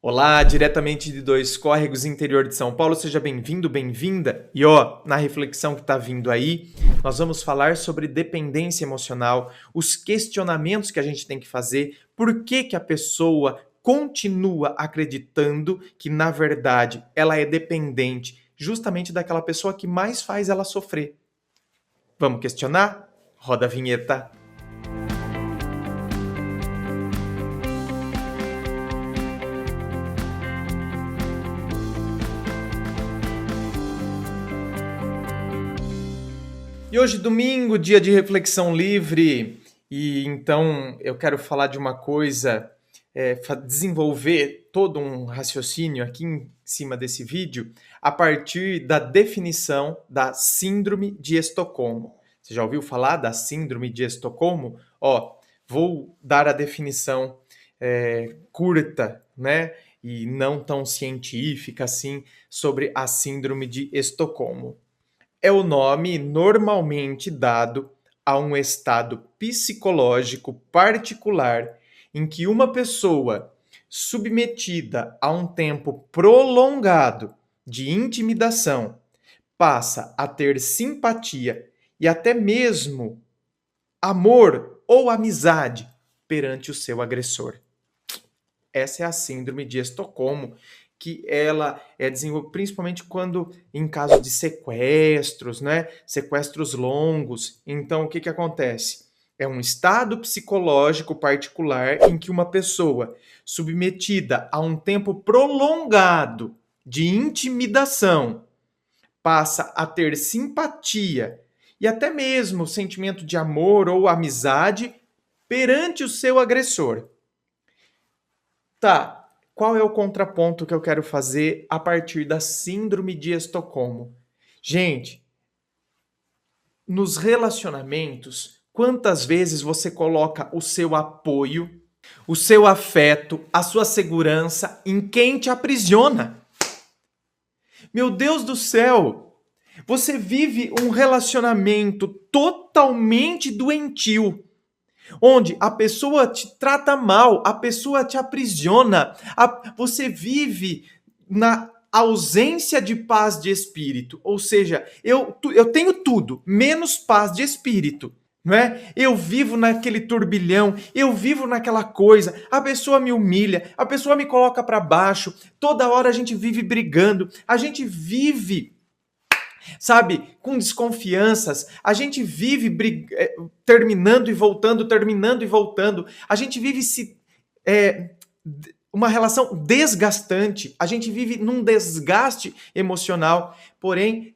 Olá, diretamente de Dois Córregos, interior de São Paulo, seja bem-vindo, bem-vinda. E na reflexão que está vindo aí, nós vamos falar sobre dependência emocional, os questionamentos que a gente tem que fazer, por que que a pessoa continua acreditando que, na verdade, ela é dependente justamente daquela pessoa que mais faz ela sofrer. Vamos questionar? Roda a vinheta. E hoje, domingo, dia de reflexão livre, e então eu quero falar de uma coisa, desenvolver todo um raciocínio aqui em cima desse vídeo, a partir da definição da Síndrome de Estocolmo. Você já ouviu falar da Síndrome de Estocolmo? Vou dar a definição curta, né? E não tão científica assim, sobre a Síndrome de Estocolmo. É o nome normalmente dado a um estado psicológico particular em que uma pessoa submetida a um tempo prolongado de intimidação passa a ter simpatia e até mesmo amor ou amizade perante o seu agressor. Essa é a síndrome de Estocolmo, que ela é desenvolvida principalmente quando em caso de sequestros, né? Sequestros longos. Então, o que que acontece? É um estado psicológico particular em que uma pessoa submetida a um tempo prolongado de intimidação passa a ter simpatia e até mesmo sentimento de amor ou amizade perante o seu agressor. Tá, qual é o contraponto que eu quero fazer a partir da síndrome de Estocolmo? Gente, nos relacionamentos, quantas vezes você coloca o seu apoio, o seu afeto, a sua segurança em quem te aprisiona? Meu Deus do céu! Você vive um relacionamento totalmente doentio, onde a pessoa te trata mal, a pessoa te aprisiona, você vive na ausência de paz de espírito. Ou seja, eu tenho tudo, menos paz de espírito. Não é? Eu vivo naquele turbilhão, eu vivo naquela coisa, a pessoa me humilha, a pessoa me coloca para baixo, toda hora a gente vive brigando, a gente vive, sabe, com desconfianças, a gente vive terminando e voltando, a gente vive uma relação desgastante, a gente vive num desgaste emocional, porém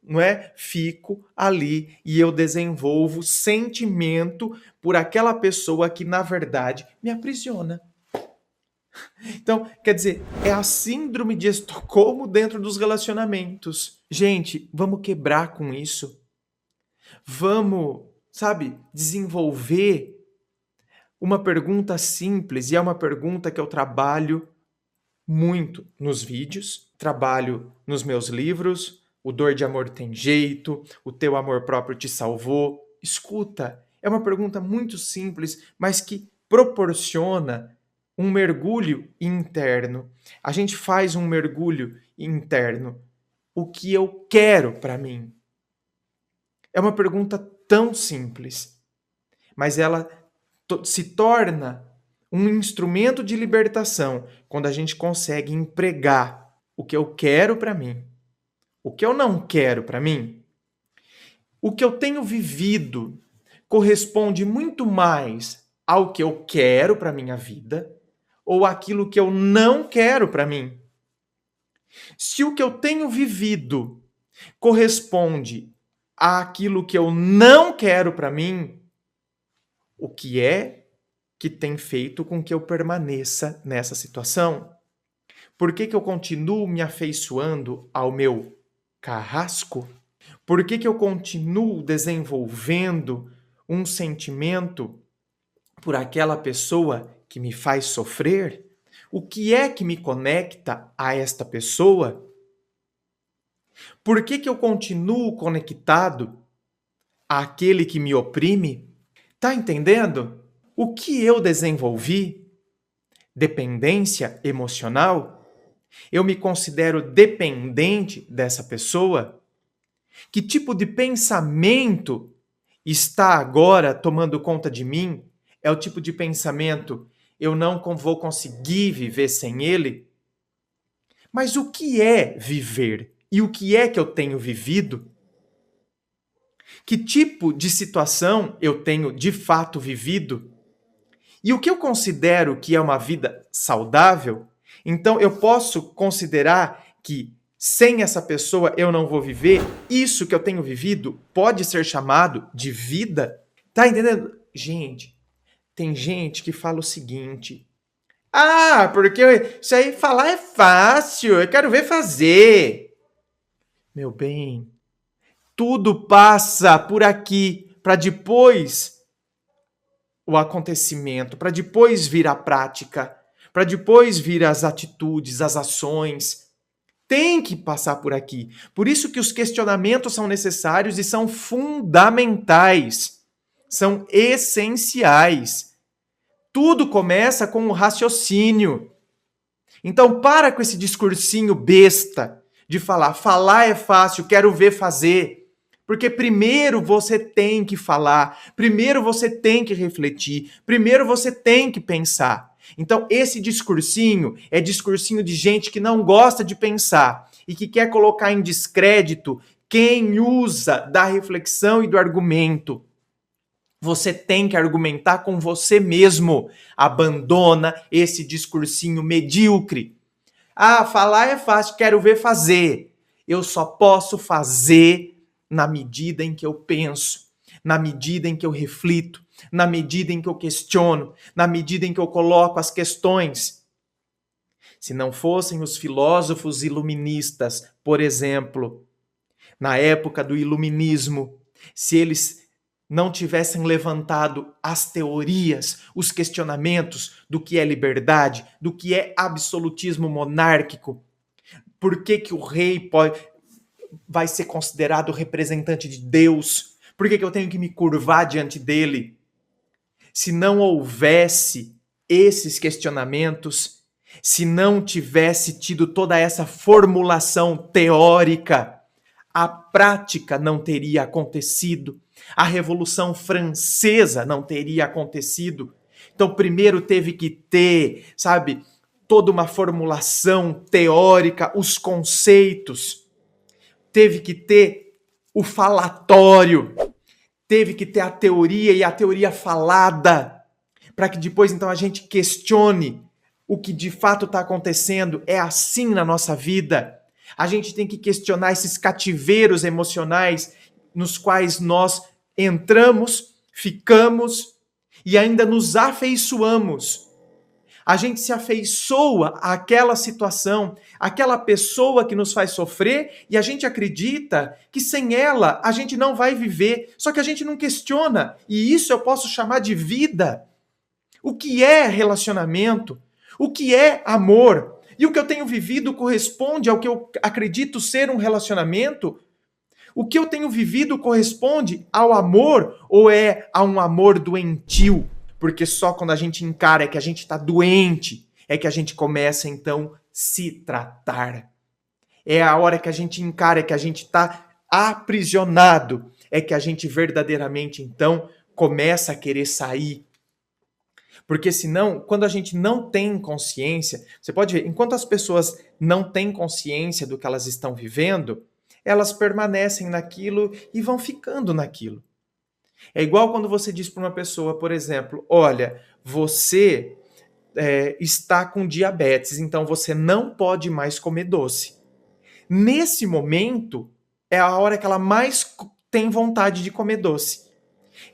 não é, fico ali e eu desenvolvo sentimento por aquela pessoa que na verdade me aprisiona. Então, quer dizer, é a síndrome de Estocolmo dentro dos relacionamentos. Gente, vamos quebrar com isso. Vamos, sabe, desenvolver uma pergunta simples, e é uma pergunta que eu trabalho muito nos vídeos, trabalho nos meus livros, O Dor de Amor Tem Jeito, O Teu Amor Próprio Te Salvou. Escuta, é uma pergunta muito simples, mas que proporciona um mergulho interno. A gente faz um mergulho interno. O que eu quero para mim? É uma pergunta tão simples, mas ela se torna um instrumento de libertação quando a gente consegue empregar o que eu quero para mim, o que eu não quero para mim. O que eu tenho vivido corresponde muito mais ao que eu quero para minha vida ou aquilo que eu não quero para mim. Se o que eu tenho vivido corresponde àquilo que eu não quero para mim, o que é que tem feito com que eu permaneça nessa situação? Por que que eu continuo me afeiçoando ao meu carrasco? Por que que eu continuo desenvolvendo um sentimento por aquela pessoa que me faz sofrer? O que é que me conecta a esta pessoa? Por que que eu continuo conectado àquele que me oprime? Tá entendendo? O que eu desenvolvi dependência emocional? Eu me considero dependente dessa pessoa? Que tipo de pensamento está agora tomando conta de mim? É o tipo de pensamento, eu não vou conseguir viver sem ele? Mas o que é viver? E o que é que eu tenho vivido? Que tipo de situação eu tenho de fato vivido? E o que eu considero que é uma vida saudável? Então eu posso considerar que sem essa pessoa eu não vou viver? Isso que eu tenho vivido pode ser chamado de vida? Tá entendendo? Gente, tem gente que fala o seguinte: ah, porque isso aí falar é fácil, eu quero ver fazer. Meu bem, tudo passa por aqui para depois o acontecimento, para depois vir a prática, para depois vir as atitudes, as ações. Tem que passar por aqui. Por isso que os questionamentos são necessários e são fundamentais. São essenciais. Tudo começa com o raciocínio. Então para com esse discursinho besta de falar é fácil, quero ver fazer. Porque primeiro você tem que falar, primeiro você tem que refletir, primeiro você tem que pensar. Então esse discursinho é discursinho de gente que não gosta de pensar e que quer colocar em descrédito quem usa da reflexão e do argumento. Você tem que argumentar com você mesmo. Abandona esse discursinho medíocre. Ah, falar é fácil, quero ver fazer. Eu só posso fazer na medida em que eu penso, na medida em que eu reflito, na medida em que eu questiono, na medida em que eu coloco as questões. Se não fossem os filósofos iluministas, por exemplo, na época do iluminismo, se eles não tivessem levantado as teorias, os questionamentos do que é liberdade, do que é absolutismo monárquico, por que o rei vai ser considerado representante de Deus, por que eu tenho que me curvar diante dele? Se não houvesse esses questionamentos, se não tivesse tido toda essa formulação teórica, a prática não teria acontecido. A Revolução Francesa não teria acontecido. Então, primeiro teve que ter, sabe, toda uma formulação teórica, os conceitos. Teve que ter o falatório. Teve que ter a teoria e a teoria falada. Para que depois, então, a gente questione o que de fato está acontecendo. É assim na nossa vida. A gente tem que questionar esses cativeiros emocionais nos quais nós entramos, ficamos e ainda nos afeiçoamos. A gente se afeiçoa àquela situação, àquela pessoa que nos faz sofrer e a gente acredita que sem ela a gente não vai viver, só que a gente não questiona. E isso eu posso chamar de vida. O que é relacionamento? O que é amor? E o que eu tenho vivido corresponde ao que eu acredito ser um relacionamento? O que eu tenho vivido corresponde ao amor ou é a um amor doentio? Porque só quando a gente encara que a gente está doente é que a gente começa, então, se tratar. É a hora que a gente encara que a gente está aprisionado, é que a gente verdadeiramente, então, começa a querer sair. Porque senão, quando a gente não tem consciência, você pode ver, enquanto as pessoas não têm consciência do que elas estão vivendo, elas permanecem naquilo e vão ficando naquilo. É igual quando você diz para uma pessoa, por exemplo, olha, você está com diabetes, então você não pode mais comer doce. Nesse momento, é a hora que ela mais tem vontade de comer doce.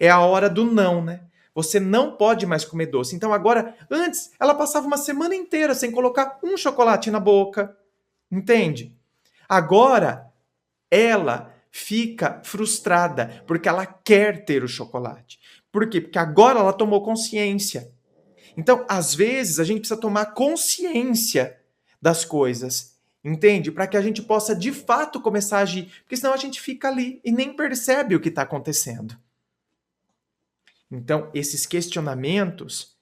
É a hora do não, né? Você não pode mais comer doce. Então agora, antes, ela passava uma semana inteira sem colocar um chocolate na boca. Entende? Agora, ela fica frustrada porque ela quer ter o chocolate. Por quê? Porque agora ela tomou consciência. Então, às vezes, a gente precisa tomar consciência das coisas, entende? Para que a gente possa, de fato, começar a agir. Porque senão a gente fica ali e nem percebe o que está acontecendo. Então, esses questionamentos,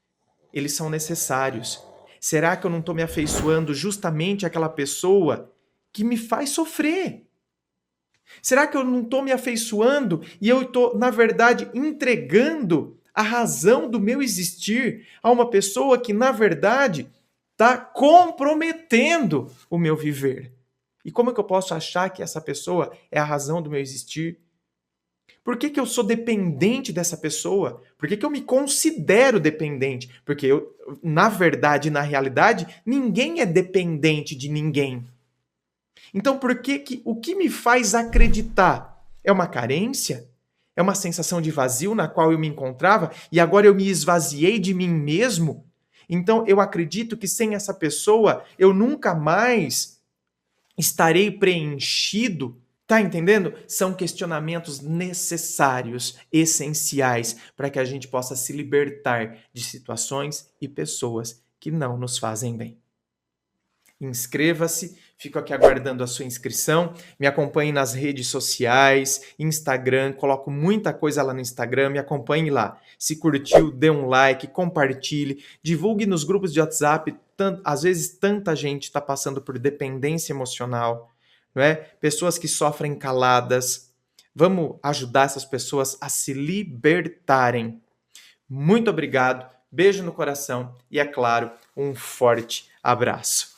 eles são necessários. Será que eu não estou me afeiçoando justamente àquela pessoa que me faz sofrer? Será que eu não estou me afeiçoando e eu estou, na verdade, entregando a razão do meu existir a uma pessoa que, na verdade, está comprometendo o meu viver? E como é que eu posso achar que essa pessoa é a razão do meu existir? Por que eu sou dependente dessa pessoa? Por que eu me considero dependente? Porque eu, na verdade, na realidade, ninguém é dependente de ninguém. Então, o que me faz acreditar? É uma carência? É uma sensação de vazio na qual eu me encontrava e agora eu me esvaziei de mim mesmo? Então, eu acredito que sem essa pessoa eu nunca mais estarei preenchido. Tá entendendo? São questionamentos necessários, essenciais, para que a gente possa se libertar de situações e pessoas que não nos fazem bem. Inscreva-se, fico aqui aguardando a sua inscrição. Me acompanhe nas redes sociais, Instagram, coloco muita coisa lá no Instagram, me acompanhe lá. Se curtiu, dê um like, compartilhe, divulgue nos grupos de WhatsApp. Às vezes tanta gente está passando por dependência emocional, não é? Pessoas que sofrem caladas. Vamos ajudar essas pessoas a se libertarem. Muito obrigado, beijo no coração e, é claro, um forte abraço.